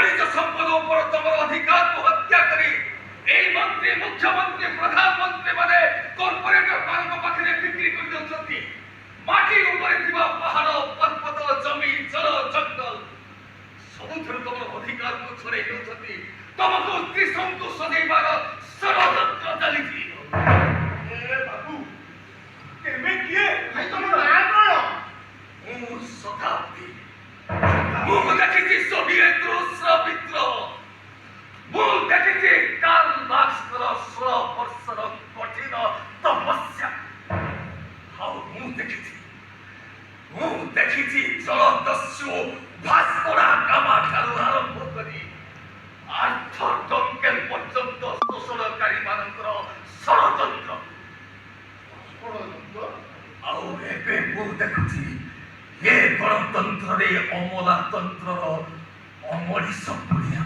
খনিজ সম্পদ উপর তোমার অধিকারকে হত্যা করি এই মন্ত্রী মুখ্যমন্ত্রী প্রধানমন্ত্রী মানে কর্পোরেটর ମାନଙ୍କ পাখে বিক্রি করে দেউଛନ୍ତି মাটি উপরে থিবা পাহাড় পର୍ବত জমি জল জঙ্গল ସବୁଥିରୁ ତମର ଅଧିକାରକୁ ଛଡ଼େଇ ଦେଉଛନ୍ତି ତମକୁ ତ୍ରିଶଙ୍କୁ ସଜେଇବାର ଷଡ଼ଯନ୍ତ୍ର ଚାଲିଛି। ବାବୁ କେବେ କିଏ ଭାଇ ତମ ନାଁ କଣ? ମୁଁ ଶତାବ୍ଦୀ। ମୁଁ ଦେଖିଛି ସୋଭିଏତ ରୁଷର ବିଦ୍ରୋହ। ମୁଁ ଦେଖିଛି କାର୍ଲ ମାର୍କ୍ସଙ୍କର 16 ବର୍ଷର କଠିନ ତପସ୍ୟା। ଆଉ ମୁଁ ଦେଖିଛି ଜଳଦସ୍ୟୁ ଭାସ୍କୋଡା ଗାମା ଠାରୁ ଆରମ୍ଭ କରି ଆର୍ଥର ଡଙ୍କେଲ ପର୍ଯ୍ୟନ୍ତ ଶୋଷଣକାରୀ ମାନଙ୍କର ଷଡ଼ଯନ୍ତ୍ର। ଆଉ ଏବେ ମୁଁ ଦେଖୁଛି ଏ ଗଣତନ୍ତ୍ରରେ ଅମଲାତନ୍ତ୍ରର ଅମଣିଷ ପଡ଼ିଆ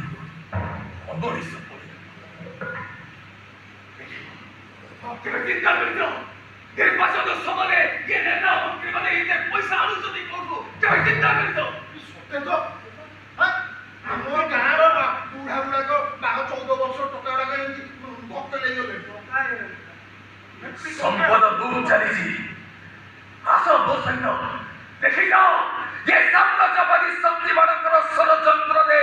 କେବେ ଚିନ୍ତା କରିଛ ନିର୍ବାଚନ ସମୟରେ ଇଏ ନେତା ମନ୍ତ୍ରୀ ମାନେ ଏତେ ପଇସା ଆଣୁଛନ୍ତି କୋଉଠୁ କେବେ ଚିନ୍ତା କରିଛ? ସତେ ତ ଆମ ଗାଁର ବୁଢା ଗୁଡାକ 12-14 ବର୍ଷ ଟଙ୍କା ଗୁଡାକ ଏମିତି ଭକ୍ତ ନେଇଗଲେ। ସମ୍ପଦ ଦୂର ଚାଲିଛି। ଆସ ମୋ ସହିତ ଦେଖିଯାଅ ଏ ସାମ୍ରାଜ୍ୟବାଦୀ ଶକ୍ତି ମାନଙ୍କର ଷଡ଼ଯନ୍ତ୍ରରେ